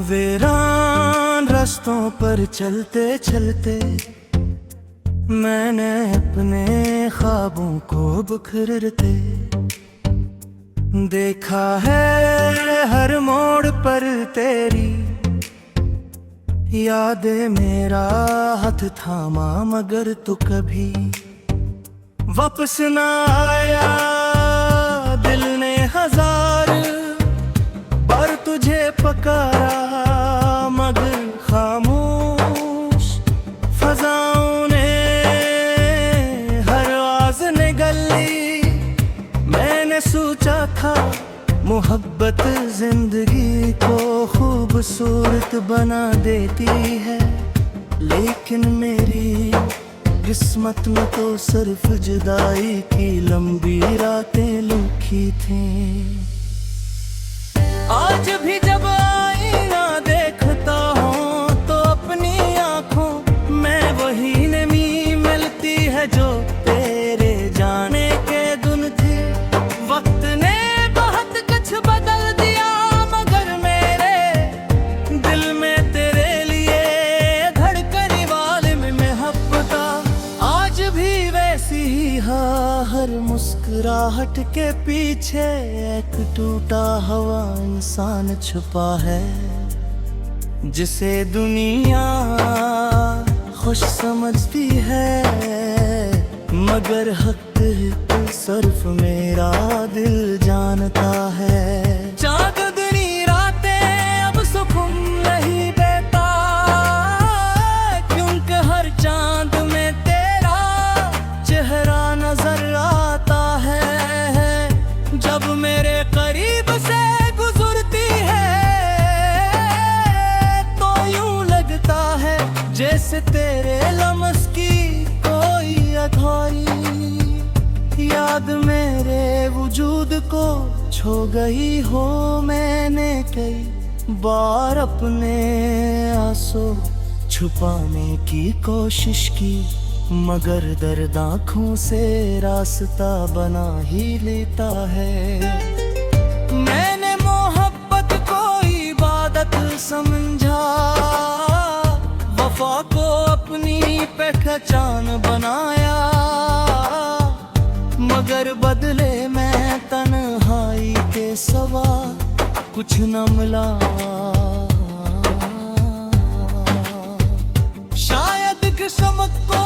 वीरान रास्तों पर चलते चलते मैंने अपने ख्वाबों को बिखरते देखा है। हर मोड़ पर तेरी यादें मेरा हाथ थामा, मगर तू कभी वापस ना आया। दिल ने हजार बार तुझे पकारा, मगर खामोश फजाओं ने हर आवाज निगल ली। मैंने सोचा था मोहब्बत जिंदगी को खूबसूरत बना देती है, लेकिन मेरी किस्मत में तो सिर्फ जुदाई की लंबी रातें लिखी थीं। आज भी जब आईना देखता हूँ तो अपनी आंखों में वही नमी मिलती है जो तेरे जाने के दिन थी। वक्त ने बहुत कुछ बदल दिया, मगर मेरे दिल में तेरे लिए धड़कने वाले में मोहब्बत आज भी वैसी ही है। हर मुस्कुराहट के पीछे एक टूटा हुआ इंसान छुपा है, जिसे दुनिया खुश समझती है, मगर हक सिर्फ मेरा दिल जानता है। चांदनी रातें अब सुकून नहीं देता, क्योंकि हर चांद में तेरा चेहरा नजर आता है। जब मेरे करीब से गुजरती है तो यूं लगता है जैसे तेरे लम्स की कोई अधूरी याद मेरे वजूद को छो गई हो। मैंने कई बार अपने आंसू छुपाने की कोशिश की, मगर दर्द आँखों से रास्ता बना ही लेता है। मैंने मोहब्बत को इबादत समझा, वफा को अपनी पहचान बनाया, मगर बदले में तन्हाई के सिवा कुछ न मिला। शायद किस्मत को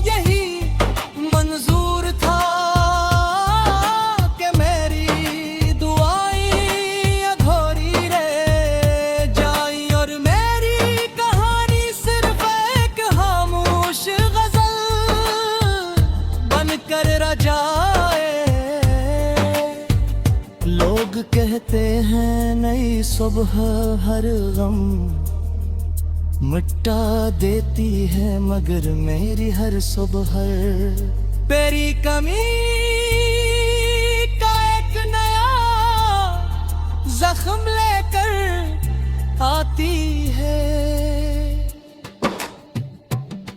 यही मंजूर था कि मेरी दुआएं अधूरी रह जाई और मेरी कहानी सिर्फ एक खामोश गजल बनकर रह जाए। लोग कहते हैं नई सुबह हर गम मिटा देती है, मगर मेरी हर सुबह तेरी कमी का एक नया जख्म लेकर आती है।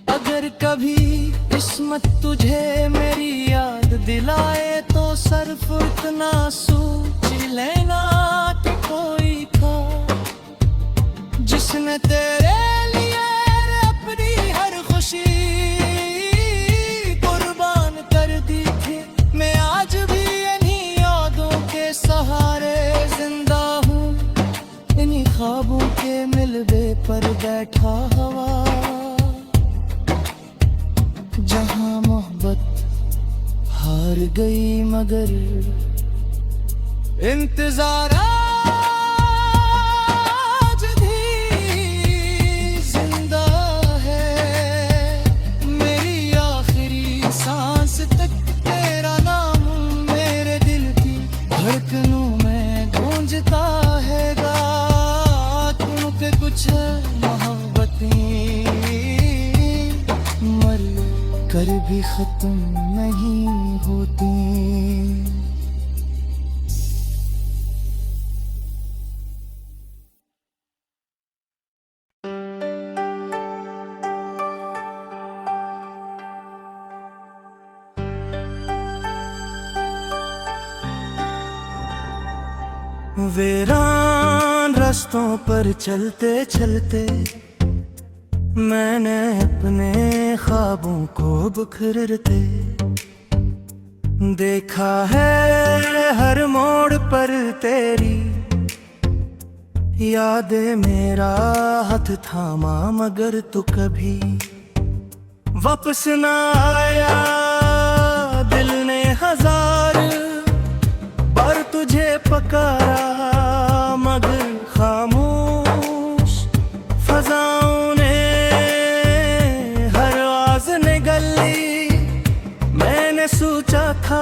अगर कभी किस्मत तुझे मेरी याद दिलाए तो सिर्फ इतना सोच लेना कि कोई था जिसने तेरे लिए अपनी हर खुशी कुर्बान कर दी थी। मैं आज भी इन्हीं यादों के सहारे जिंदा हूँ, इन्हीं ख्वाबों के मिलबे पर बैठा हुआ, जहाँ मोहब्बत हार गई मगर इंतजार आज भी जिंदा है। मेरी आखिरी सांस तक तेरा नाम मेरे दिल की धड़कनों में गूंजता है गा। क्योंकि कुछ मोहब्बतें मर कर भी खत्म नहीं होती। वीरान रास्तों पर चलते चलते मैंने अपने ख्वाबों को बिखरते देखा है। हर मोड़ पर तेरी यादें मेरा हाथ थामा, मगर तू कभी वापस ना आया। दिल ने हजार बार तुझे पकारा, मगर खामोश फजाओं ने हर आवाज निगल ली। मैंने सोचा था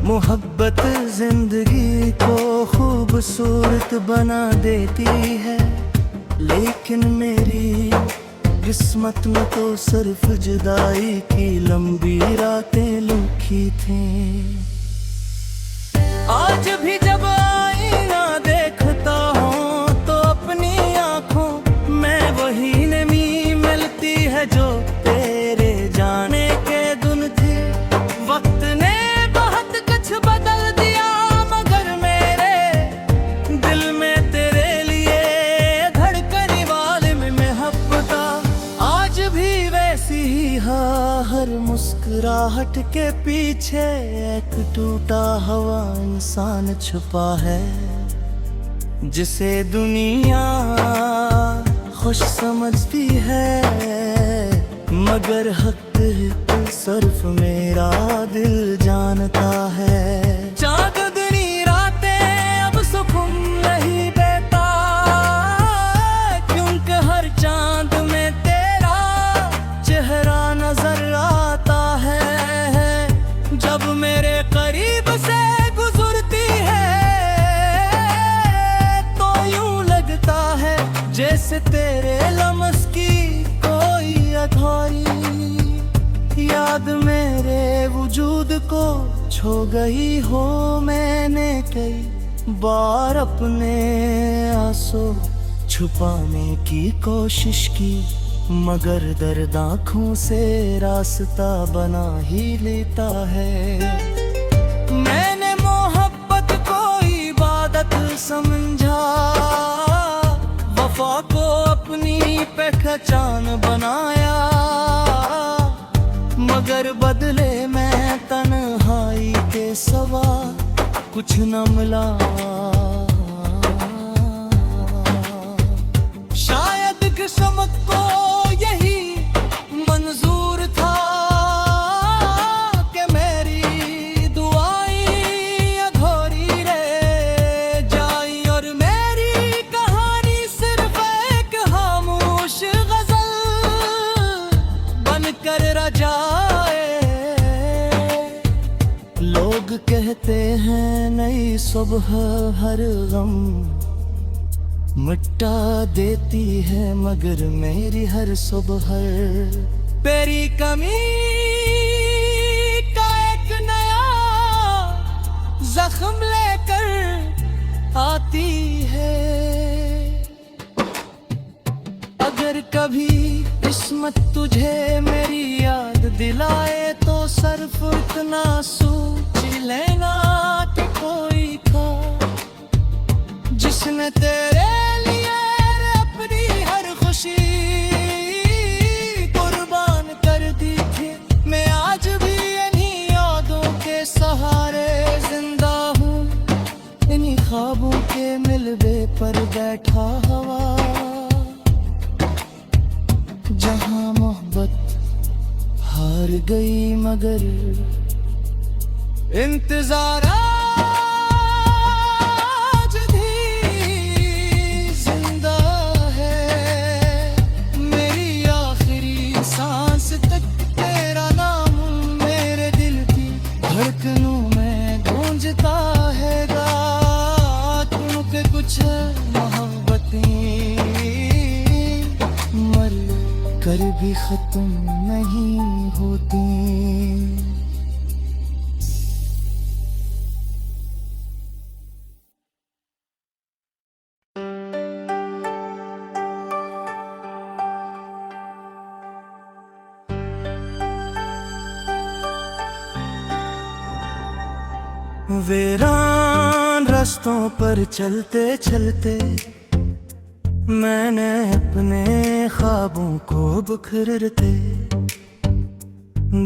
मोहब्बत जिंदगी को खूबसूरत बना देती है, लेकिन मेरी किस्मत में तो सिर्फ जुदाई की लंबी रातें लिखी थीं। आज भी जब आईना देखता हूँ तो अपनी आंखों में वही नमी मिलती है जो तेरे जाने के दिन थी। वक्त ने बहुत कुछ बदल दिया, मगर मेरे दिल में तेरे लिए धड़कने वाले में मोहब्बत आज भी वैसी ही है। हर मुस्कुराहट के पीछे एक टूटा हुआ इंसान छुपा है, जिसे दुनिया खुश समझती है, मगर हक सिर्फ मेरा दिल जानता है। चांदनी रातें अब सुकून नहीं देता, क्योंकि हर चांद में तेरा चेहरा नजर आता है। जब मेरे करीब से गुजरती है तो यूं लगता है जैसे तेरे लम्स की कोई अधूरी याद मेरे वजूद को छो गई हो। मैंने कई बार अपने आंसू छुपाने की कोशिश की, मगर दर्द आँखों से रास्ता बना ही लेता है। मैंने मोहब्बत को इबादत समझा, वफा को अपनी पहचान बनाया, मगर बदले में तन्हाई के सिवा कुछ न मिला। शायद किस्मत को यही मंजूर था कि मेरी दुआएं अधूरी रह जाई और मेरी कहानी सिर्फ एक खामोश गजल बनकर रह जाए। लोग कहते हैं नई सुबह हर गम मिटा देती है, मगर मेरी हर सुबह तेरी कमी का एक नया जख्म लेकर आती है। अगर कभी किस्मत तुझे मेरी याद दिलाए तो सिर्फ इतना सोच लेना कि कोई था जिसने तेरे लिए अपनी हर खुशी कुर्बान कर दी थी। मैं आज भी इन्हीं यादों के सहारे जिंदा हूँ, इन्हीं ख्वाबों के मिलबे पर बैठा हवा, जहाँ मोहब्बत हार गई मगर इंतजार आज भी जिंदा है। मेरी आखिरी सांस तक तेरा नाम मेरे दिल की धड़कनों में गूंजता है गा, क्योंकि कुछ मोहब्बतें मर कर भी खत्म नहीं होती। वीरान रास्तों पर चलते चलते मैंने अपने ख्वाबों को बिखरते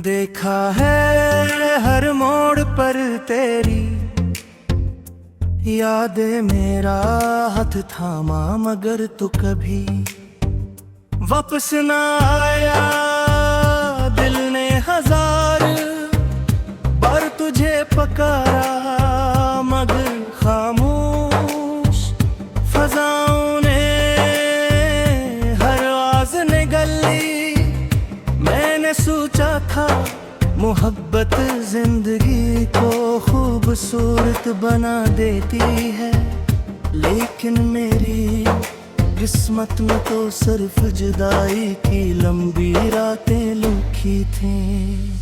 देखा है हर मोड़ पर तेरी यादें मेरा हाथ थामा मगर तू कभी वापस ना आया। दिल ने हजार बार तुझे पकारा मगर खामोश फजाओं ने हर आवाज निगल ली। मैंने सोचा था मोहब्बत जिंदगी को खूबसूरत बना देती है, लेकिन मेरी किस्मत में तो सिर्फ जुदाई की लंबी रातें लिखी थीं।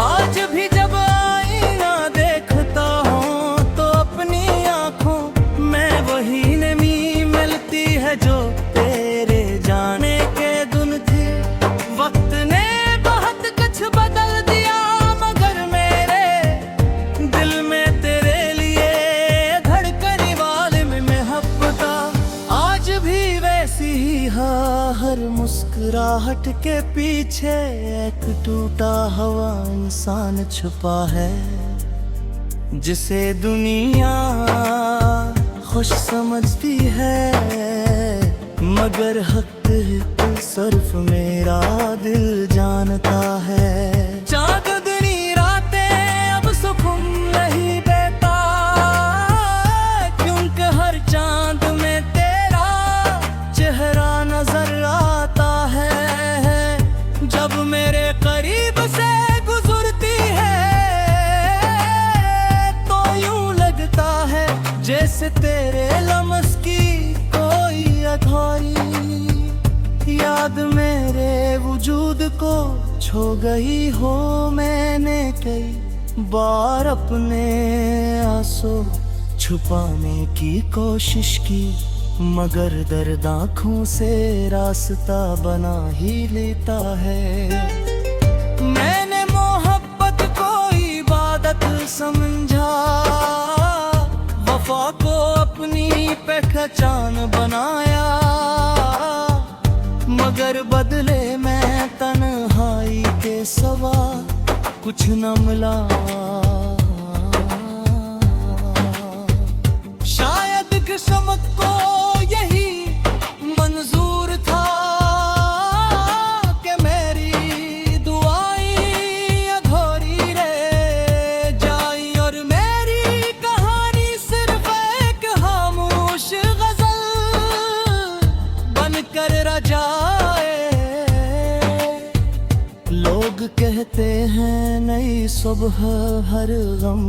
आज भी जब आईना देखता हूँ तो अपनी आंखों में वही नमी मिलती है जो तेरे जाने के दिन थी। वक्त ने बहुत कुछ बदल दिया मगर मेरे दिल में तेरे लिए धड़कने वाले में मोहब्बत आज भी वैसी ही है। हर मुस्कुराहट के पीछे एक टूटा हुआ इंसान छुपा है, जिसे दुनिया खुश समझती है मगर हक सिर्फ मेरा दिल जानता है। चांदनी रातें अब सुकून नहीं देता क्योंकि हर चांद में तेरा चेहरा नजर आता है। जब मेरे करीब से गुजरती है तो यूं लगता है जैसे तेरे लम्स की कोई अधूरी याद मेरे वजूद को छो गई हो। मैंने कई बार अपने आंसू छुपाने की कोशिश की मगर दर्द आँखों से रास्ता बना ही लेता है। मैंने मोहब्बत को इबादत समझा, वफा को अपनी पहचान बनाया मगर बदले में तन्हाई के सिवा कुछ न मिला। शायद किस्मत को यही मंजूर था कि मेरी दुआएं अधूरी रह जाई और मेरी कहानी सिर्फ एक खामोश गजल बनकर रह जाए। लोग कहते हैं नई सुबह हर गम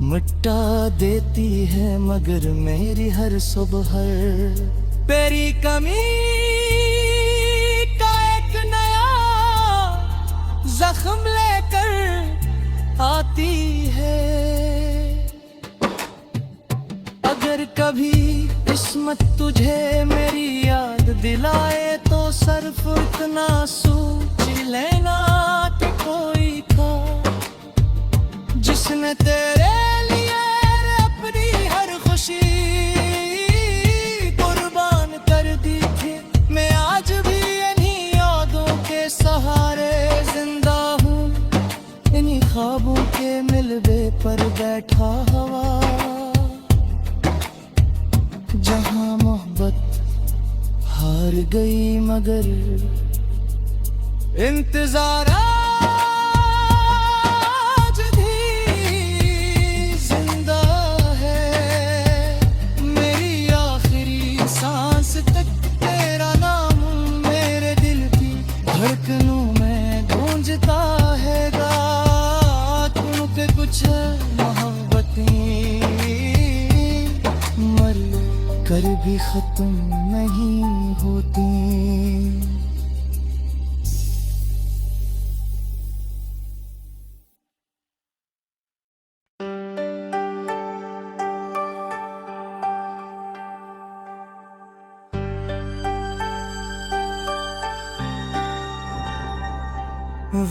मिटा देती है मगर मेरी हर सुबह तेरी कमी का एक नया जख्म लेकर आती है। अगर कभी किस्मत तुझे मेरी याद दिलाए तो सिर्फ इतना सोच लेना कि कोई था जिसने तेरे लिए अपनी हर खुशी कुर्बान कर दी थी। मैं आज भी इन्हीं यादों के सहारे जिंदा हूँ, इन्हीं ख्वाबों के मिलबे पर बैठा हवा जहाँ मोहब्बत हार गई मगर इंतजार आज भी जिंदा है। मेरी आखिरी सांस तक तेरा नाम मेरे दिल की धड़कनों में गूंजता है गा। तुमके कुछ मोहब्बतें मर कर भी खत्म नहीं होती।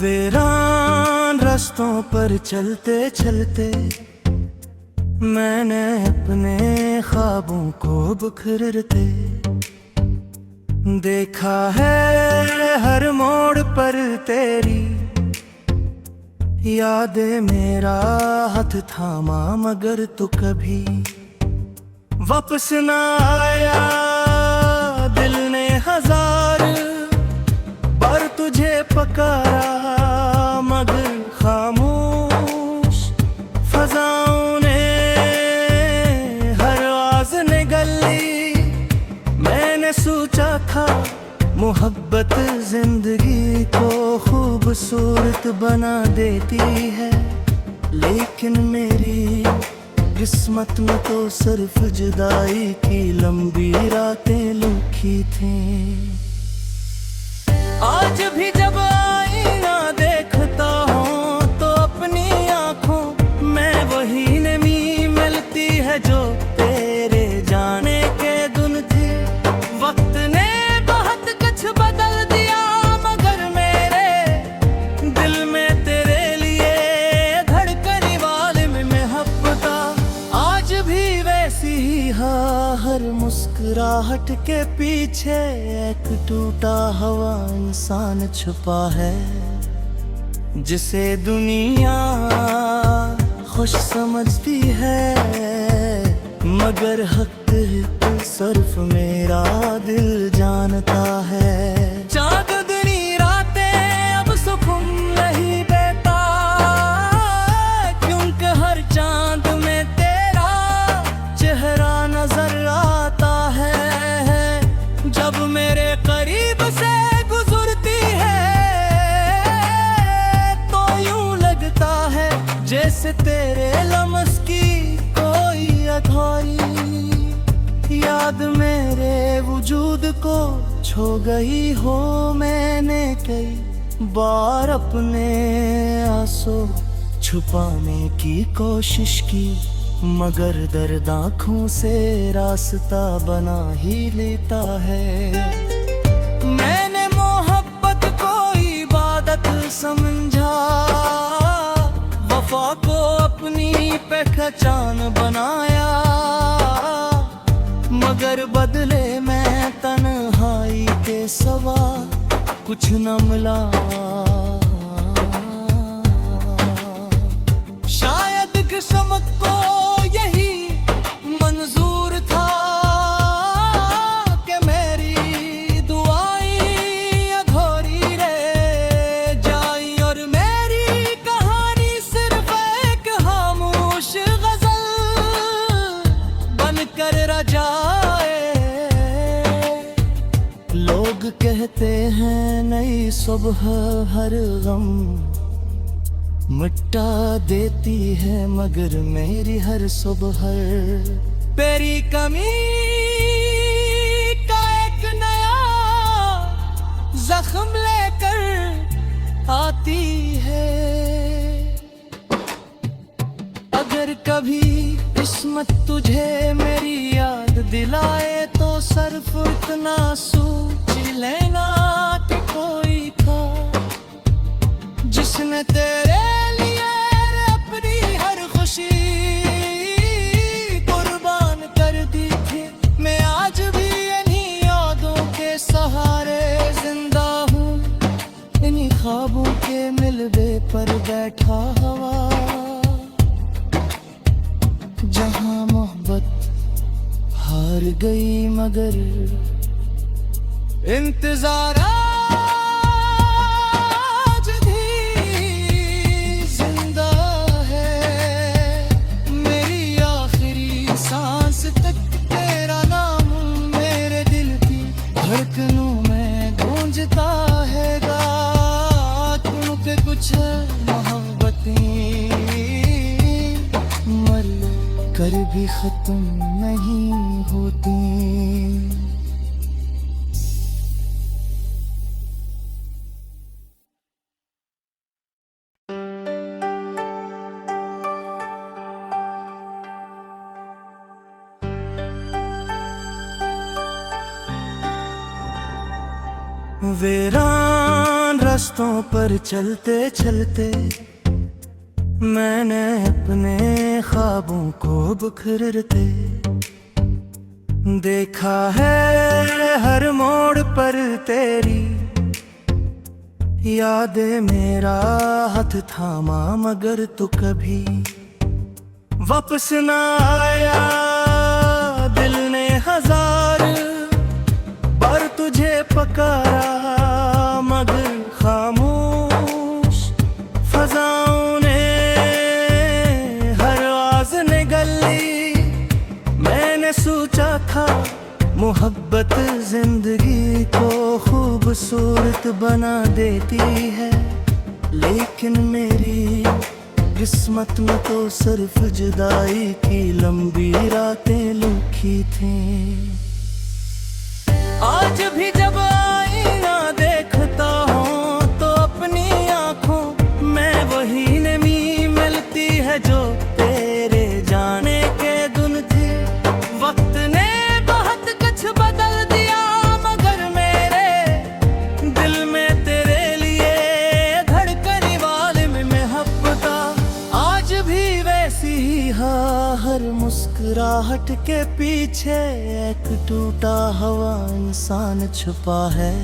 वीरान रास्तों पर चलते चलते मैंने अपने ख्वाबों को बिखरते देखा है हर मोड़ पर तेरी यादें मेरा हाथ थामा मगर तू कभी वापस ना आया। दिल ने हजार बार तुझे पकारा मगर खामोश फजाओं ने हर आवाज निगल ली। मैंने सोचा था मोहब्बत जिंदगी को खूबसूरत बना देती है, लेकिन मेरी किस्मत में तो सिर्फ जुदाई की लंबी रातें लिखी थीं। आज भी जब आईना देखता हूँ तो अपनी आंखों में वही नमी मिलती है जो तेरे जाने के दिन थी। वक्त ने बहुत कुछ बदल दिया मगर मेरे दिल में तेरे लिए धड़कने वाले में मोहब्बत आज भी वैसी ही है। हर मुस्कुराहट के पीछे एक टूटा हुआ इंसान छुपा है, जिसे दुनिया खुश समझती है मगर हक सिर्फ मेरा दिल जानता है। चांदनी रातें अब सुकून नहीं देता क्योंकि हर चांद में तेरा चेहरा नजर आता है। जब मेरे करीब से गुजरती है तो यूं लगता है जैसे तेरे लम्स की कोई अधूरी याद मेरे वजूद को छो गई हो। मैंने कई बार अपने आंसू छुपाने की कोशिश की मगर दर्द आँखों से रास्ता बना ही लेता है। मैंने मोहब्बत को इबादत समझा, वफा को अपनी पहचान बनाया मगर बदले में तन्हाई के सिवा कुछ न मिला। शायद किस्मत को यही मंजूर था कि मेरी दुआएं अधूरी रह जाई और मेरी कहानी सिर्फ एक खामोश गजल बनकर रह जाए। लोग कहते हैं नई सुबह हर गम मिटा देती है मगर मेरी हर सुबह तेरी कमी का एक नया जख्म लेकर आती है। अगर कभी किस्मत तुझे मेरी याद दिलाए तो सिर्फ इतना सोच लेना कि कोई था जिसने तेरे लिए अपनी हर खुशी कुर्बान कर दी थी। मैं आज भी इन्हीं यादों के सहारे जिंदा हूँ, इन्हीं ख्वाबों के मिलबे पर बैठा हुआ जहाँ मोहब्बत हार गई मगर इंतजार आज भी जिंदा है। मेरी आखिरी सांस तक तेरा नाम मेरे दिल की धड़कनों में गूंजता है गा। क्योंकि कुछ मोहब्बतें मर कर भी खत्म नहीं होती। वीरान रास्तों पर चलते चलते मैंने अपने ख्वाबों को बिखरते देखा है हर मोड़ पर तेरी यादें मेरा हाथ थामा मगर तू कभी वापस ना आया। दिल ने हजार बार तुझे पकारा मगर खामोश फजाओं ने हर आवाज निगल ली। मैंने सोचा था मोहब्बत जिंदगी को खूबसूरत बना देती है, लेकिन मेरी किस्मत में तो सिर्फ जुदाई की लंबी रातें लिखी थीं। आज भी जब आईना देखता हूँ तो अपनी आंखों में वही नमी मिलती है जो तेरे जाने के दिन थी। वक्त ने बहुत कुछ बदल दिया मगर मेरे दिल में तेरे लिए धड़कने वाले में मोहब्बत आज भी वैसी ही है। हर मुस्कुराहट के पीछे एक टूटा हुआ इंसान छुपा है,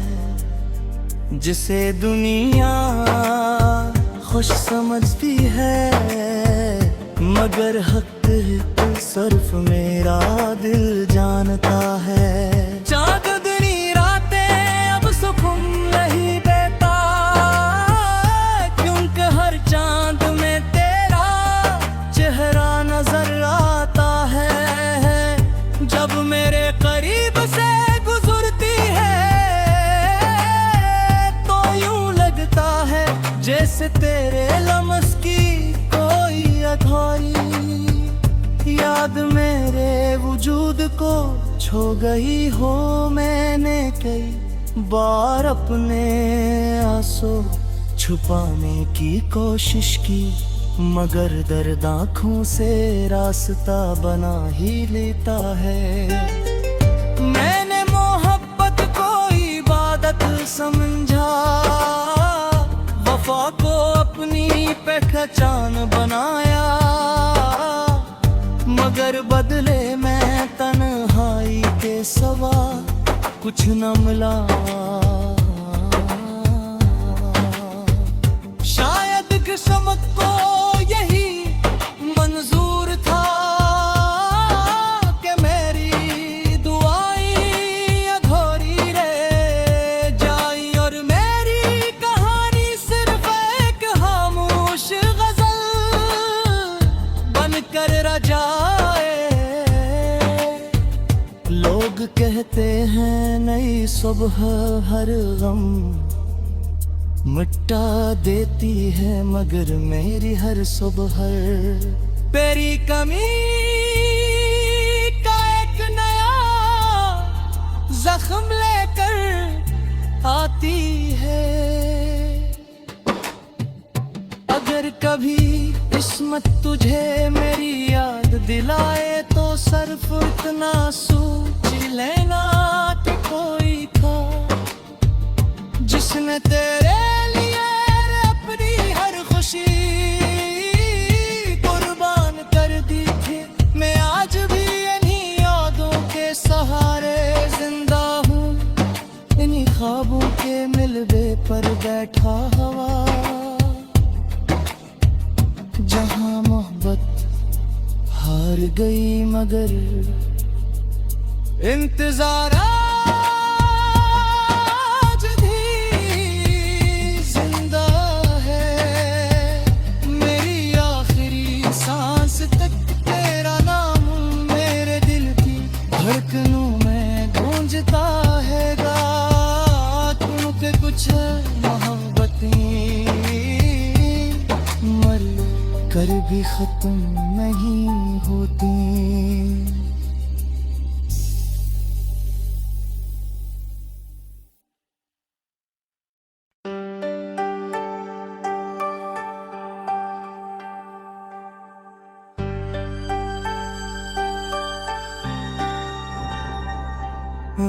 जिसे दुनिया खुश समझती है मगर हक सिर्फ मेरा दिल जानता है। चांदनी रातें अब सुकून नहीं देता क्योंकि हर चांद में तेरा चेहरा नजर आता है। जब मेरे करीब से गुजरती है तो यूं लगता है जैसे तेरे लम्स की कोई अधूरी याद मेरे वजूद को छो गई हो। मैंने कई बार अपने आंसू छुपाने की कोशिश की मगर दर्द आँखों से रास्ता बना ही लेता है। मैंने मोहब्बत को इबादत समझा, वफा को अपनी पहचान बनाया मगर बदले में तन्हाई के सिवा कुछ न मिला। शायद किस्मत को यही मंजूर था कि मेरी दुआएं अधूरी रह जाई और मेरी कहानी सिर्फ एक खामोश गजल बनकर रह जाए। लोग कहते हैं नई सुबह हर गम मिटा देती है मगर मेरी हर सुबह तेरी कमी का एक नया जख्म लेकर आती है। अगर कभी किस्मत तुझे मेरी याद दिलाए तो सिर्फ इतना सोच लेना कि कोई था जिसने तेरे लिए अपनी हर खुशी कुर्बान कर दी थी। मैं आज भी इन्हीं यादों के सहारे जिंदा हूँ, इन्हीं ख्वाबों के मिलबे पर बैठा हवा जहाँ मोहब्बत हार गई मगर इंतजार आज भी जिंदा है। मेरी आखिरी सांस तक तेरा नाम मेरे दिल की धड़कनों में गूंजता है गा। क्योंकि कुछ मोहब्बतें मर कर भी खत्म नहीं होती।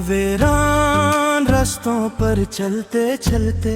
वीरान रास्तों पर चलते चलते